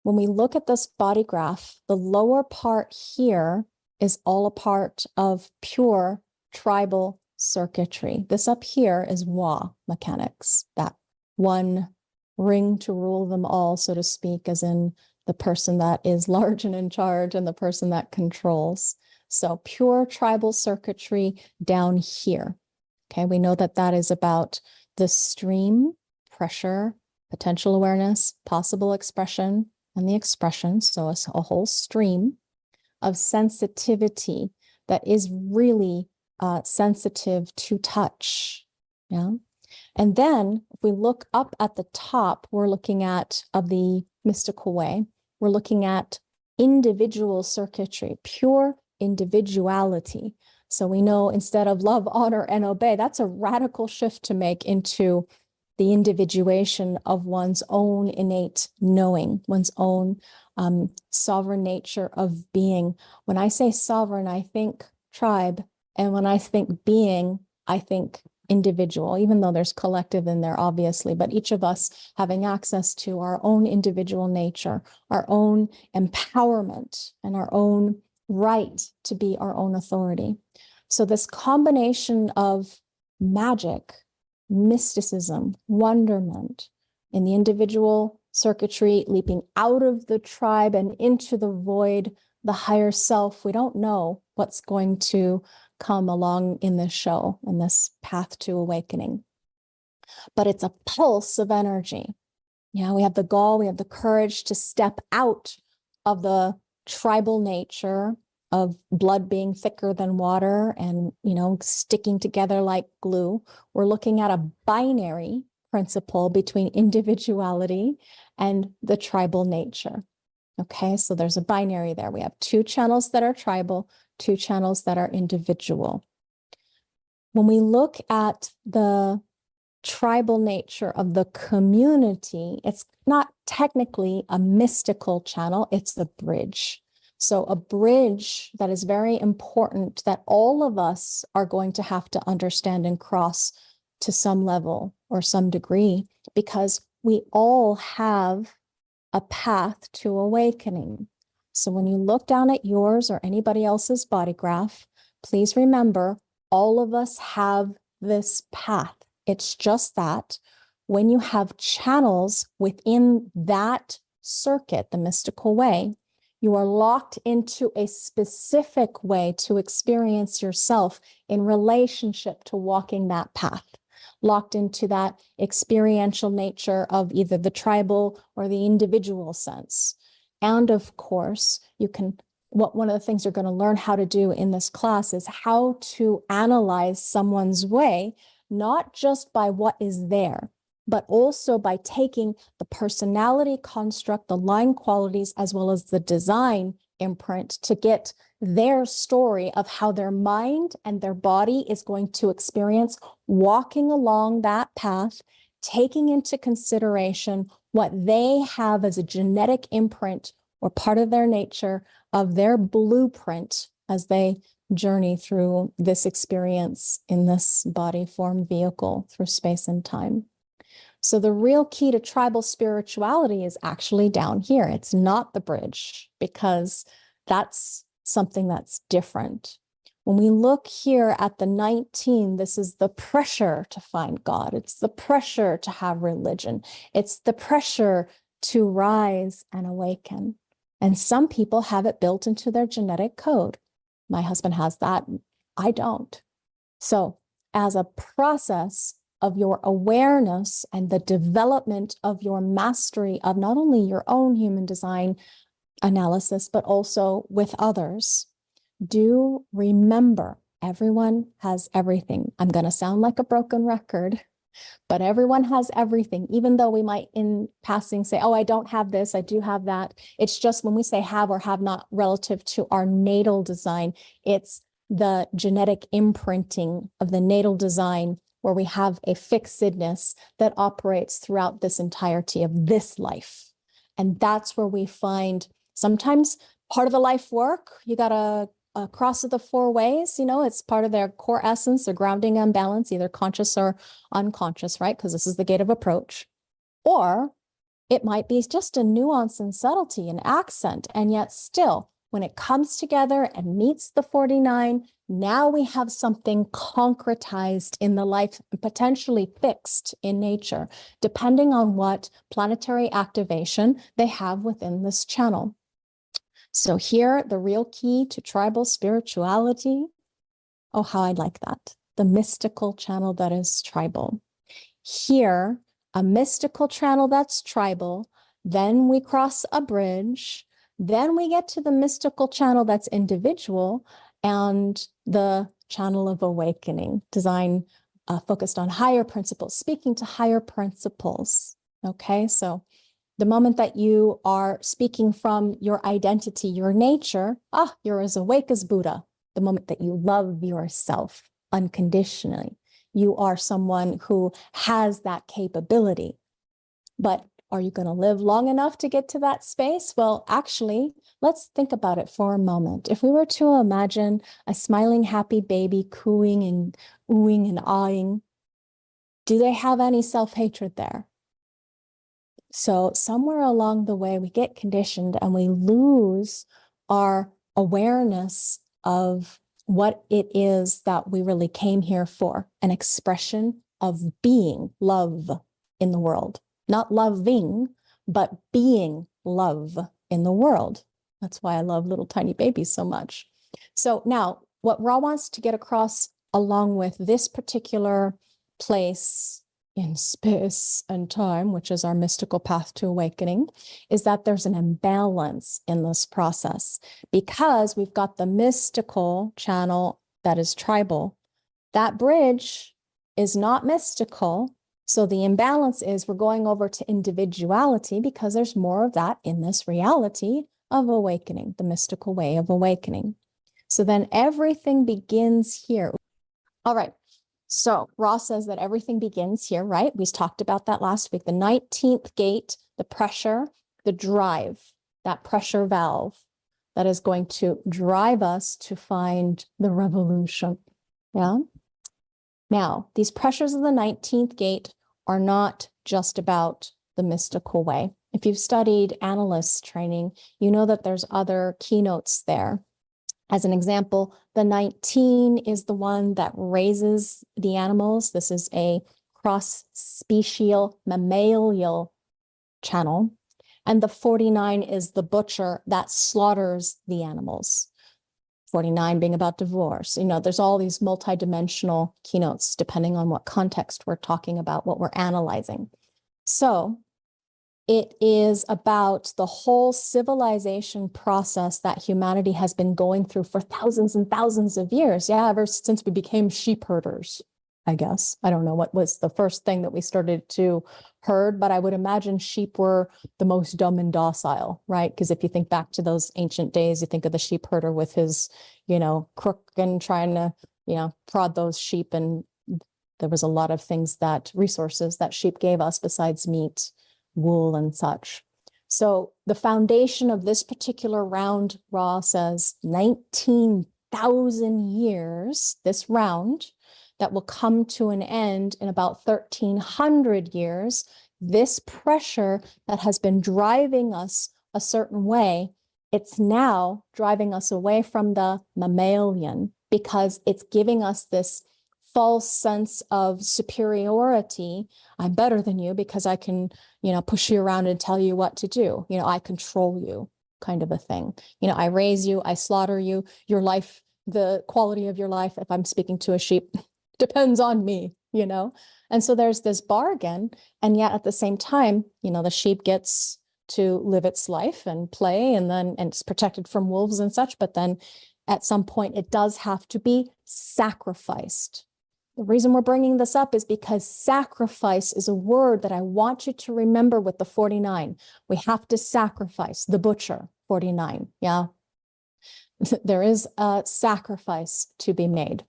when we look at this body graph, the lower part here is all a part of pure tribal circuitry. This up here is Wa mechanics, that one ring to rule them all, so to speak, as in the person that is large and in charge and the person that controls. So pure tribal circuitry down here. Okay, we know that that is about the stream, pressure, potential awareness, possible expression, and the expression. So a whole stream of sensitivity that is really sensitive to touch. Yeah. And then if we look up at the top, we're looking at, of the mystical way, we're looking at individual circuitry, pure individuality. So we know instead of love, honor, and obey, that's a radical shift to make into the individuation of one's own innate knowing, one's own sovereign nature of being. When I say sovereign, I think tribe. And when I think being, I think individual, even though there's collective in there, obviously, but each of us having access to our own individual nature, our own empowerment, and our own right to be our own authority. So this combination of magic, mysticism, wonderment in the individual circuitry, leaping out of the tribe and into the void, the higher self, we don't know what's going to come along in this show, in this path to awakening. But it's a pulse of energy. Yeah, we have the gall, we have the courage to step out of the tribal nature of blood being thicker than water and, sticking together like glue. We're looking at a binary principle between individuality and the tribal nature. Okay, so there's a binary there. We have two channels that are tribal, two channels that are individual. When we look at the tribal nature of the community, it's not technically a mystical channel, it's a bridge. So a bridge that is very important that all of us are going to have to understand and cross to some level or some degree, because we all have a path to awakening. So when you look down at yours or anybody else's body graph, please remember all of us have this path. It's just that when you have channels within that circuit, the mystical way, you are locked into a specific way to experience yourself in relationship to walking that path, locked into that experiential nature of either the tribal or the individual sense. And of course, one of the things you're going to learn how to do in this class is how to analyze someone's way, not just by what is there, but also by taking the personality construct, the line qualities, as well as the design imprint to get their story of how their mind and their body is going to experience walking along that path, taking into consideration what they have as a genetic imprint or part of their nature, of their blueprint as they journey through this experience in this body form vehicle through space and time. So the real key to tribal spirituality is actually down here. It's not the bridge, because that's something that's different. When we look here at the 19, this is the pressure to find God. It's the pressure to have religion. It's the pressure to rise and awaken. And some people have it built into their genetic code. My husband has that. I don't. So as a process of your awareness and the development of your mastery of not only your own human design analysis, but also with others, do remember everyone has everything. I'm going to sound like a broken record, but everyone has everything, even though we might in passing say, oh, I don't have this, I do have that. It's just when we say have or have not relative to our natal design, it's the genetic imprinting of the natal design where we have a fixedness that operates throughout this entirety of this life. And that's where we find sometimes part of the life work, you got to cross of the four ways, it's part of their core essence, their grounding imbalance, either conscious or unconscious, right? Because this is the gate of approach. Or It might be just a nuance and subtlety and accent, and yet still, when it comes together and meets the 49, now we have something concretized in the life, potentially fixed in nature, depending on what planetary activation they have within this channel. So here, the real key to tribal spirituality, oh, how I like that, the mystical channel that is tribal. Here, a mystical channel that's tribal, then we cross a bridge, then we get to the mystical channel that's individual, and the channel of awakening, design focused on higher principles, speaking to higher principles. Okay, so the moment that you are speaking from your identity, your nature, you're as awake as Buddha. The moment that you love yourself unconditionally, you are someone who has that capability. But are you going to live long enough to get to that space? Well, actually, let's think about it for a moment. If we were to imagine a smiling, happy baby cooing and oohing and awing, do they have any self-hatred there? So somewhere along the way, we get conditioned and we lose our awareness of what it is that we really came here for, an expression of being love in the world. Not loving, but being love in the world. That's why I love little tiny babies so much. So now what Ra wants to get across along with this particular place in space and time, which is our mystical path to awakening, is that there's an imbalance in this process because we've got the mystical channel that is tribal. That bridge is not mystical. So the imbalance is we're going over to individuality because there's more of that in this reality of awakening, the mystical way of awakening. So then everything begins here. All right. So Ross says that everything begins here, right? We talked about that last week. The 19th gate, the pressure, the drive, that pressure valve that is going to drive us to find the revolution. Yeah. Now, these pressures of the 19th gate are not just about the mystical way. If you've studied analyst training, you know that there's other keynotes there. As an example, the 19 is the one that raises the animals. This is a cross-special mammalian channel. And the 49 is the butcher that slaughters the animals. 49 being about divorce. You know, there's all these multidimensional keynotes depending on what context we're talking about, what we're analyzing. So it is about the whole civilization process that humanity has been going through for thousands and thousands of years. Yeah, ever since we became sheep herders, I guess. I don't know what was the first thing that we started to herd, but I would imagine sheep were the most dumb and docile, right? Because if you think back to those ancient days, you think of the sheep herder with his, crook and trying to, prod those sheep. And there was a lot of things resources that sheep gave us besides meat, wool, and such. So the foundation of this particular round, Ra says 19,000 years, this round, that will come to an end in about 1,300 years. This pressure that has been driving us a certain way, it's now driving us away from the mammalian because it's giving us this false sense of superiority. I'm better than you because I can, push you around and tell you what to do. I control you, kind of a thing. I raise you, I slaughter you. Your life, the quality of your life, if I'm speaking to a sheep, depends on me, And so there's this bargain. And yet at the same time, the sheep gets to live its life and play and it's protected from wolves and such. But then at some point it does have to be sacrificed. The reason we're bringing this up is because sacrifice is a word that I want you to remember with the 49. We have to sacrifice the butcher, 49. Yeah. There is a sacrifice to be made.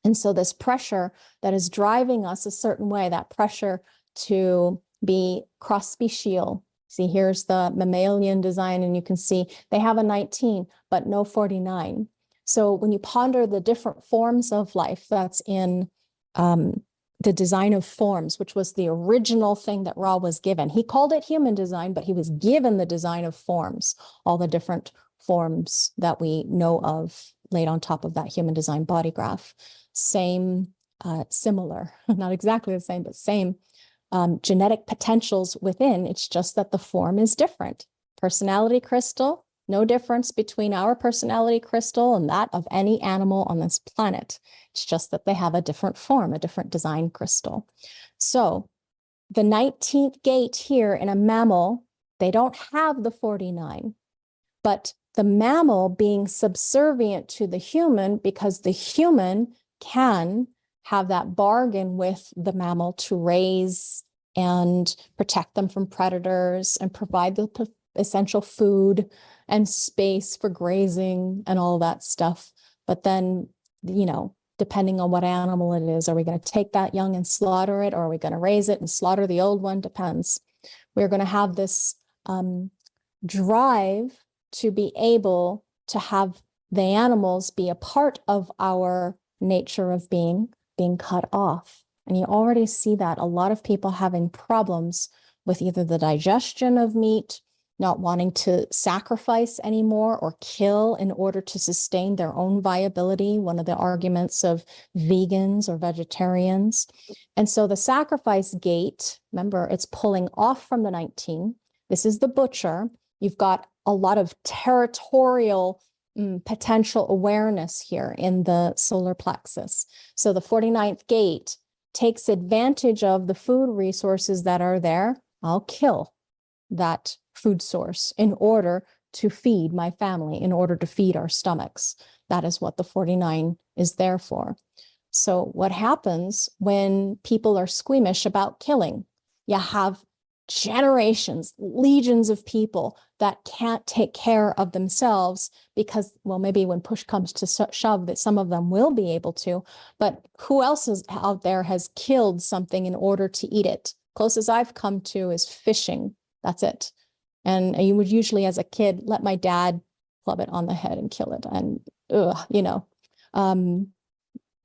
And so this pressure that is driving us a certain way, that pressure to be cross-special. See, here's the mammalian design, and you can see they have a 19, but no 49. So when you ponder the different forms of life that's in the design of forms, which was the original thing that Ra was given. He called it human design, but he was given the design of forms, all the different forms that we know of laid on top of that human design body graph. Same, similar, not exactly the same, but same genetic potentials within. It's just that the form is different. Personality crystal, no difference between our personality crystal and that of any animal on this planet. It's just that they have a different form, a different design crystal. So the 19th gate here in a mammal, they don't have the 49, but the mammal being subservient to the human because the human can have that bargain with the mammal to raise and protect them from predators and provide the essential food and space for grazing and all that stuff. But then, you know, depending on what animal it is, are we going to take that young and slaughter it, or are we going to raise it and slaughter the old one? Depends. We're going to have this drive to be able to have the animals be a part of our nature of being cut off. And you already see that a lot of people having problems with either the digestion of meat, not wanting to sacrifice anymore or kill in order to sustain their own viability, one of the arguments of vegans or vegetarians. And so the sacrifice gate, remember, it's pulling off from the 19. This is the butcher. You've got a lot of territorial potential awareness here in the solar plexus. So the 49th gate takes advantage of the food resources that are there. I'll kill that food source in order to feed my family, in order to feed our stomachs. That is what the 49 is there for. So what happens when people are squeamish about killing? You have generations, legions of people that can't take care of themselves because, well, maybe when push comes to shove, that some of them will be able to, but who else is out there has killed something in order to eat it? Closest I've come to is fishing. That's it. And you would usually, as a kid, let my dad club it on the head and kill it. And, you know,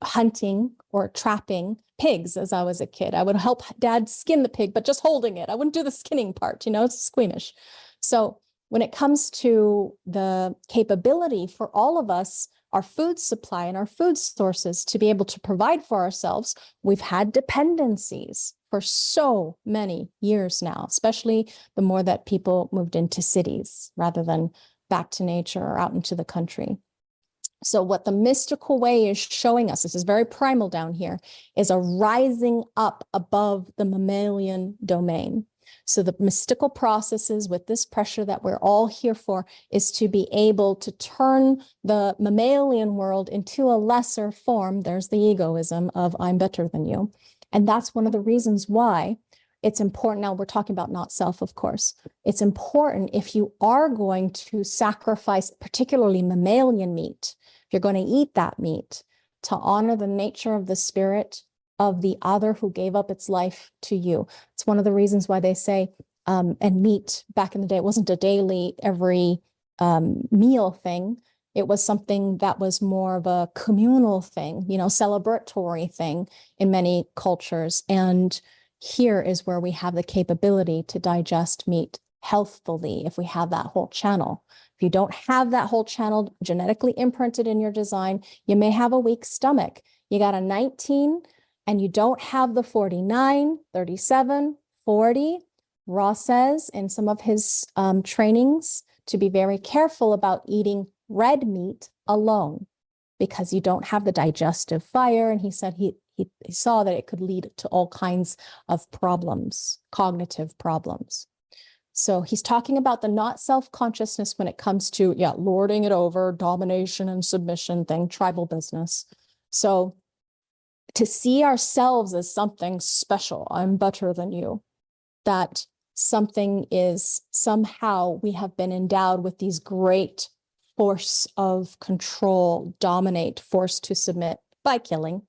hunting or trapping pigs as I was a kid. I would help dad skin the pig, but just holding it. I wouldn't do the skinning part, you know, it's squeamish. So when it comes to the capability for all of us, our food supply and our food sources to be able to provide for ourselves, we've had dependencies for so many years now, especially the more that people moved into cities rather than back to nature or out into the country. So what the mystical way is showing us, this is very primal down here, is a rising up above the mammalian domain. So the mystical processes with this pressure that we're all here for is to be able to turn the mammalian world into a lesser form. There's the egoism of I'm better than you. And that's one of the reasons why it's important. Now we're talking about not self, of course. It's important if you are going to sacrifice, particularly mammalian meat, if you're going to eat that meat, to honor the nature of the spirit of the other who gave up its life to you. It's one of the reasons why they say, and meat back in the day, it wasn't a daily, every meal thing. It was something that was more of a communal thing, you know, celebratory thing in many cultures. And here is where we have the capability to digest meat healthfully if we have that whole channel. If you don't have that whole channel genetically imprinted in your design, you may have a weak stomach. You got a 19 and you don't have the 49, 37, 40. Ra says in some of his trainings to be very careful about eating red meat alone because you don't have the digestive fire. And he said he saw that it could lead to all kinds of problems, cognitive problems. So he's talking about the not self-consciousness when it comes to, lording it over, domination and submission thing, tribal business. So to see ourselves as something special, I'm better than you, that something is somehow we have been endowed with these great force of control, dominate, force to submit by killing,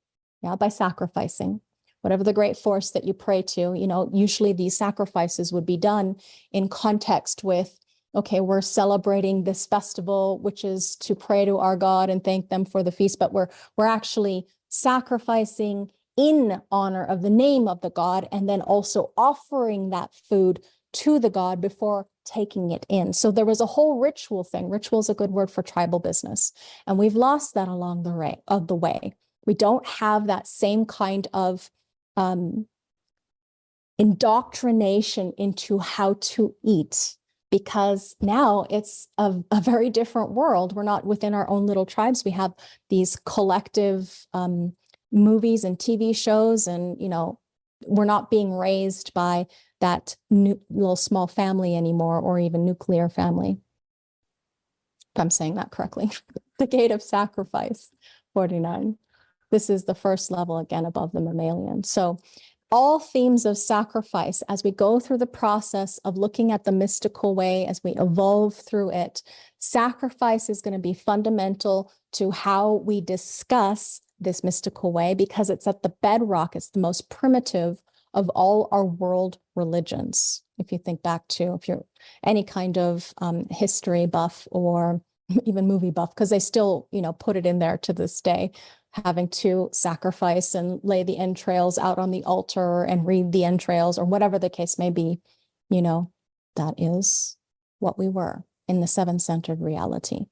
by sacrificing. Whatever the great force that you pray to, usually these sacrifices would be done in context with, okay, we're celebrating this festival, which is to pray to our God and thank them for the feast, but we're actually sacrificing in honor of the name of the god, and then also offering that food to the god before taking it in. So there was a whole ritual thing. Ritual is a good word for tribal business. And we've lost that along the way. We don't have that same kind of indoctrination into how to eat, because now it's a very different world. We're not within our own little tribes. We have these collective movies and TV shows, and we're not being raised by that little small family anymore, or even nuclear family, if I'm saying that correctly. The gate of sacrifice, 49. This is the first level, again, above the mammalian. So all themes of sacrifice, as we go through the process of looking at the mystical way, as we evolve through it, sacrifice is going to be fundamental to how we discuss this mystical way, because it's at the bedrock. It's the most primitive of all our world religions. If you think back to, if you're any kind of history buff or even movie buff, because they still, put it in there to this day, having to sacrifice and lay the entrails out on the altar and read the entrails, or whatever the case may be. That is what we were in the seven-centered reality.